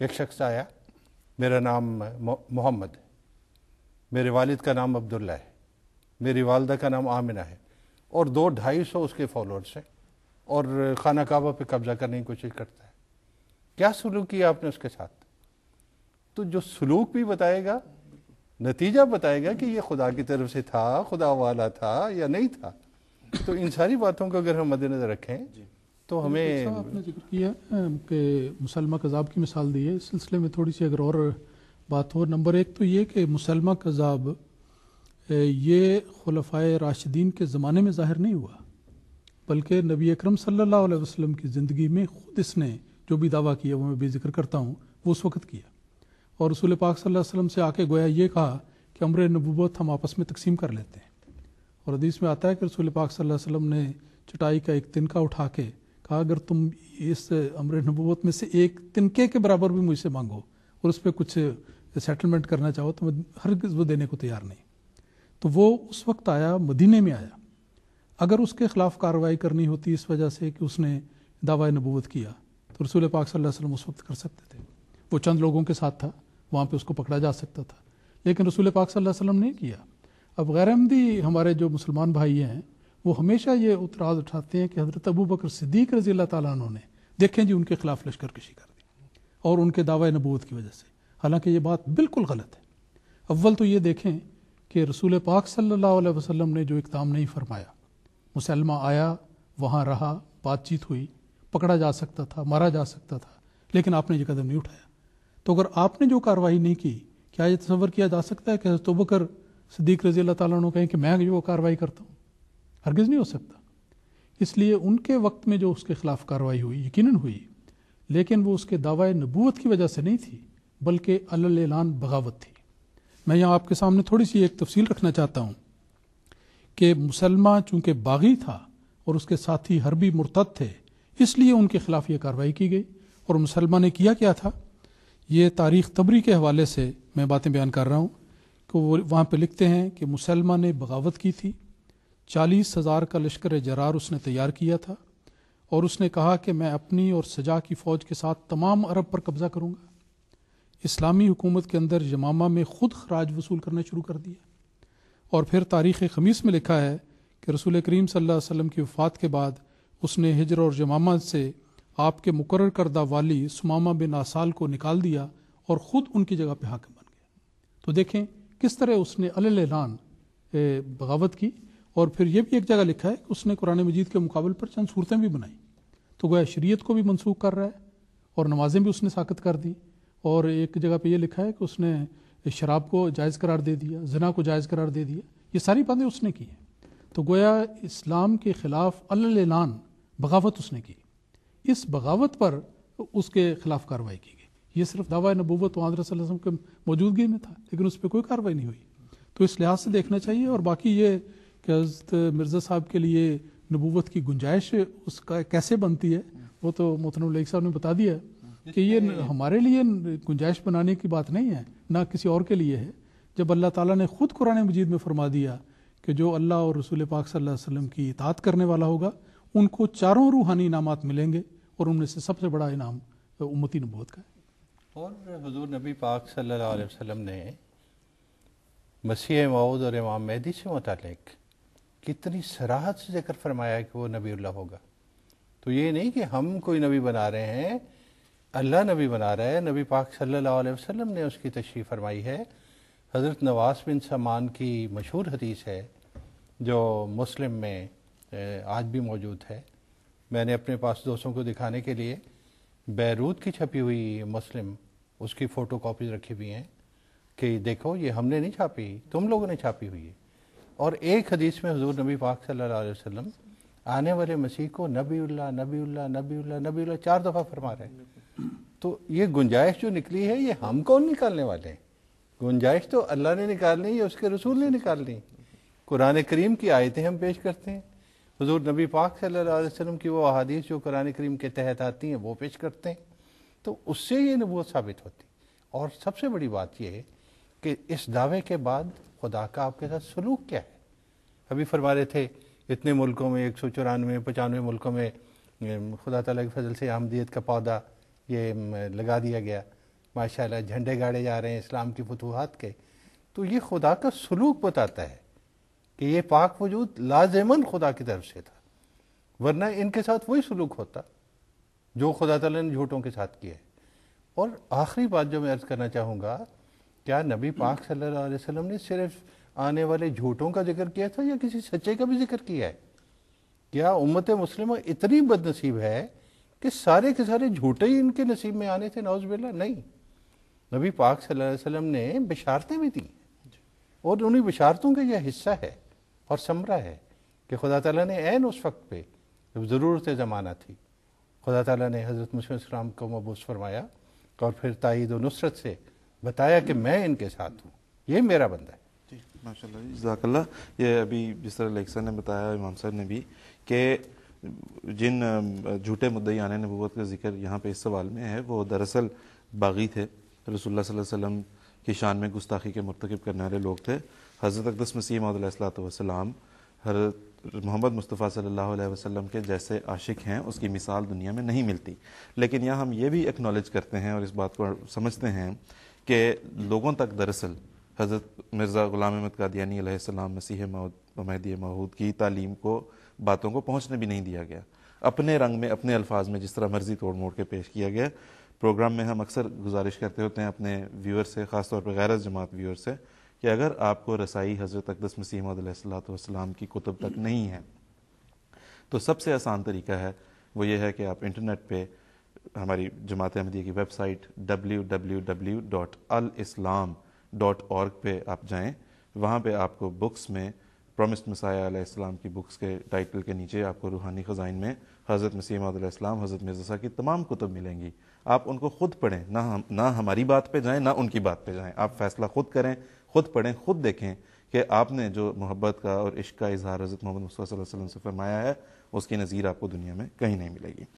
ایک شخص آیا، میرا نام محمد ہے، میرے والد کا نام عبداللہ ہے، میری والدہ کا نام آمنہ ہے، اور 200-250 اس کے فالوورز ہیں، اور خانہ کعبہ پہ قبضہ کرنے کی کوشش کرتا ہے. کیا سلوک کیا آپ نے اس کے ساتھ؟ تو جو سلوک بھی بتائے گا، نتیجہ بتائے گا کہ یہ خدا کی طرف سے تھا، خدا والا تھا یا نہیں تھا. تو ان ساری باتوں کو اگر ہم مد نظر رکھیں تو ہمیں آپ نے ذکر کیا کہ مسلمہ کذاب کی مثال دی ہے، اس سلسلے میں تھوڑی سی اگر اور بات ہو. نمبر ایک تو یہ کہ مسلمہ کذاب یہ خلفائے راشدین کے زمانے میں ظاہر نہیں ہوا، بلکہ نبی اکرم صلی اللہ علیہ وسلم کی زندگی میں خود اس نے جو بھی دعویٰ کیا وہ میں بھی ذکر کرتا ہوں وہ اس وقت کیا، اور رسول پاک صلی اللہ علیہ وسلم سے آ کے گویا یہ کہا کہ امر نبوت ہم آپس میں تقسیم کر لیتے ہیں. اور حدیث میں آتا ہے کہ رسول پاک صلی اللہ علیہ وسلم نے چٹائی کا ایک تنکا اٹھا کے کہا اگر تم اس امر نبوت میں سے ایک تنکے کے برابر بھی مجھ سے مانگو اور اس پہ کچھ سیٹلمنٹ کرنا چاہو تو میں ہرگز وہ دینے کو تیار نہیں. تو وہ اس وقت آیا، مدینے میں آیا. اگر اس کے خلاف کارروائی کرنی ہوتی اس وجہ سے کہ اس نے دعویٰ نبوت کیا تو رسول پاک صلی اللہ علیہ وسلم اس وقت کر سکتے تھے. وہ چند لوگوں کے ساتھ تھا، وہاں پہ اس کو پکڑا جا سکتا تھا، لیکن رسول پاک صلی اللہ علیہ وسلم نے کیا. اب غیر احمدی ہمارے جو مسلمان بھائی ہیں وہ ہمیشہ یہ اعتراض اٹھاتے ہیں کہ حضرت ابوبکر صدیق رضی اللہ تعالیٰ عنہ نے دیکھیں جی ان کے خلاف لشکر کشی کر دی اور ان کے دعوی نبوت کی وجہ سے، حالانکہ یہ بات بالکل غلط ہے. اول تو یہ دیکھیں کہ رسول پاک صلی اللہ علیہ وسلم نے جو اقدام نہیں فرمایا، مسلمہ آیا، وہاں رہا، بات چیت ہوئی، پکڑا جا سکتا تھا، مارا جا سکتا تھا، لیکن آپ نے یہ قدم نہیں اٹھایا. تو اگر آپ نے جو کارروائی نہیں کی، کیا یہ تصور کیا جا سکتا ہے کہ حضرت ابوبکر صدیق رضی اللہ تعالیٰ عنہ کہیں کہ میں جو کارروائی کرتا ہوں؟ ہرگز نہیں ہو سکتا. اس لیے ان کے وقت میں جو اس کے خلاف کارروائی ہوئی یقیناً ہوئی، لیکن وہ اس کے دعوی نبوت کی وجہ سے نہیں تھی بلکہ علی اعلان بغاوت تھی. میں یہاں آپ کے سامنے تھوڑی سی ایک تفصیل رکھنا چاہتا ہوں کہ مسلمہ چونکہ باغی تھا اور اس کے ساتھی حربی مرتد تھے، اس لیے ان کے خلاف یہ کارروائی کی گئی. اور مسلمہ نے کیا تھا، یہ تاریخ طبری کے حوالے سے میں باتیں بیان کر رہا ہوں کہ وہ وہاں پہ لکھتے ہیں کہ مسلمہ نے بغاوت کی تھی، 40,000 کا لشکر جرار اس نے تیار کیا تھا، اور اس نے کہا کہ میں اپنی اور سجا کی فوج کے ساتھ تمام عرب پر قبضہ کروں گا. اسلامی حکومت کے اندر یمامہ میں خود خراج وصول کرنا شروع کر دیا. اور پھر تاریخ خمیس میں لکھا ہے کہ رسول کریم صلی اللہ علیہ وسلم کی وفات کے بعد اس نے ہجر اور یمامہ سے آپ کے مقرر کردہ والی سمامہ بن آسال کو نکال دیا اور خود ان کی جگہ پہ حاکم بن گیا. تو دیکھیں کس طرح اس نے علی اعلان بغاوت کی. اور پھر یہ بھی ایک جگہ لکھا ہے کہ اس نے قرآن مجید کے مقابل پر چند صورتیں بھی بنائیں. تو گویا شریعت کو بھی منسوخ کر رہا ہے اور نمازیں بھی اس نے ساقط کر دی. اور ایک جگہ پہ یہ لکھا ہے کہ اس نے شراب کو جائز قرار دے دیا، زنا کو جائز قرار دے دیا. یہ ساری باتیں اس نے کی ہیں. تو گویا اسلام کے خلاف علی اعلان بغاوت اس نے کی. اس بغاوت پر اس کے خلاف کارروائی کی گئی. یہ صرف دعویٰ نبوت و حضرت صلی اللہ علیہ وسلم کے موجودگی میں تھا، لیکن اس پہ کوئی کارروائی نہیں ہوئی. تو اس لحاظ سے دیکھنا چاہیے. اور باقی یہ کہ حضرت مرزا صاحب کے لیے نبوت کی گنجائش اس کا کیسے بنتی ہے وہ تو محترم لیک صاحب نے بتا دیا کہ یہ ہمارے لیے گنجائش بنانے کی بات نہیں ہے، نہ کسی اور کے لیے ہے. جب اللہ تعالیٰ نے خود قرآن مجید میں فرما دیا کہ جو اللہ اور رسول پاک صلی اللہ علیہ وسلم کی اطاعت کرنے والا ہوگا ان کو 4 روحانی انعامات ملیں گے، اور ان میں سے سب سے بڑا انعام امتی نبوت کا ہے. اور حضور نبی پاک صلی اللہ علیہ وسلم نے مسیح موعود اور امام مہدی سے متعلق کتنی صراحت سے ذکر فرمایا کہ وہ نبی اللہ ہوگا. تو یہ نہیں کہ ہم کوئی نبی بنا رہے ہیں، اللہ نبی بنا رہا ہے. نبی پاک صلی اللہ علیہ وسلم نے اس کی تشریح فرمائی ہے. حضرت نواس بن سمان کی مشہور حدیث ہے جو مسلم میں آج بھی موجود ہے. میں نے اپنے پاس دوستوں کو دکھانے کے لیے بیروت کی چھپی ہوئی مسلم اس کی فوٹو کاپیز رکھی ہوئی ہیں کہ دیکھو یہ ہم نے نہیں چھاپی، تم لوگوں نے چھاپی ہوئی ہے. اور ایک حدیث میں حضور نبی پاک صلی اللہ علیہ وسلم آنے والے مسیح کو نبی اللہ نبی اللہ نبی اللہ نبی اللہ 4 دفعہ فرما رہے ہیں. تو یہ گنجائش جو نکلی ہے یہ ہم کون نکالنے والے ہیں؟ گنجائش تو اللہ نے نکالنی، یہ اس کے رسول نے نکالنی. قرآن کریم کی آیتیں ہم پیش کرتے ہیں، حضور نبی پاک صلی اللہ علیہ وسلم کی وہ احادیث جو قرآن کریم کے تحت آتی ہیں وہ پیش کرتے ہیں. تو اس سے یہ نبوت ثابت ہوتی. اور سب سے بڑی بات یہ ہے کہ اس دعوے کے بعد خدا کا آپ کے ساتھ سلوک کیا ہے. ابھی فرما رہے تھے اتنے ملکوں میں 194-95 ملکوں میں خدا تعالیٰ کے فضل سے احمدیت کا پودا یہ لگا دیا گیا. ماشاءاللہ جھنڈے گاڑے جا رہے ہیں اسلام کی فتوحات کے، تو یہ خدا کا سلوک بتاتا ہے کہ یہ پاک وجود لازماً خدا کی طرف سے تھا، ورنہ ان کے ساتھ وہی سلوک ہوتا جو خدا تعالیٰ نے جھوٹوں کے ساتھ کیا ہے۔ اور آخری بات جو میں عرض کرنا چاہوں گا، کیا نبی پاک صلی اللہ علیہ وسلم نے صرف آنے والے جھوٹوں کا ذکر کیا تھا یا کسی سچے کا بھی ذکر کیا ہے؟ کیا امت مسلمہ اتنی بد نصیب ہے کہ سارے کے سارے جھوٹے ہی ان کے نصیب میں آنے تھے؟ نعوذ باللہ، نہیں۔ نبی پاک صلی اللہ علیہ وسلم نے بشارتیں بھی دیں، اور انہی بشارتوں کا یہ حصہ ہے اور ثمرہ ہے کہ خدا تعالیٰ نے عین اس وقت پہ جب ضرورت زمانہ تھی، خدا تعالیٰ نے حضرت مسیح علیہ السلام کو مبعوث فرمایا اور پھر تائید و نصرت سے بتایا کہ میں ان کے ساتھ ہوں، یہ میرا بندہ ہے۔ جی ماشاء اللہ، جزاک اللہ۔ یہ ابھی جس طرح لیکسر نے بتایا، امام صاحب نے بھی، کہ جن جھوٹے مدعی آنے نبوت کا ذکر یہاں پہ اس سوال میں ہے، وہ دراصل باغی تھے، رسول اللہ صلی اللہ علیہ وسلم کی شان میں گستاخی کے مرتکب کرنے والے لوگ تھے۔ حضرت اقدس مسیح موعود علیہ الصلوۃ والسلام حضرت محمد مصطفیٰ صلی اللہ علیہ وسلم کے جیسے عاشق ہیں، اس کی مثال دنیا میں نہیں ملتی۔ لیکن یہاں ہم یہ بھی ایکنالج کرتے ہیں اور اس بات کو سمجھتے ہیں کہ لوگوں تک دراصل حضرت مرزا غلام احمد قادیانی علیہ السلام مسیح موعود و مہدی موعود کی تعلیم کو، باتوں کو پہنچنے بھی نہیں دیا گیا، اپنے رنگ میں، اپنے الفاظ میں جس طرح مرضی توڑ موڑ کے پیش کیا گیا۔ پروگرام میں ہم اکثر گزارش کرتے ہوتے ہیں اپنے ویور سے، خاص طور پہ غیر از جماعت ویور سے، کہ اگر آپ کو رسائی حضرت اقدس مسیح موعود علیہ الصلوۃ والسلام کی کتب تک نہیں ہے تو سب سے آسان طریقہ ہے وہ یہ ہے کہ آپ انٹرنیٹ پہ ہماری جماعت احمدیہ کی ویب سائٹ www.alislam.org پہ آپ جائیں۔ وہاں پہ آپ کو بکس میں پرومسڈ مسیح علیہ السلام کی بکس کے ٹائٹل کے نیچے آپ کو روحانی خزائن میں حضرت مسیح موعود علیہ السلام، حضرت مرزا صاحب کی تمام کتب ملیں گی۔ آپ ان کو خود پڑھیں، نہ ہماری بات پہ جائیں، نہ ان کی بات پہ جائیں، آپ فیصلہ خود کریں، خود پڑھیں، خود دیکھیں کہ آپ نے جو محبت کا اور عشق کا اظہار حضرت محمد مصطفیٰ صلی اللہ علیہ وسلم سے فرمایا ہے، اس کی نظیر آپ کو دنیا میں کہیں نہیں ملے گی۔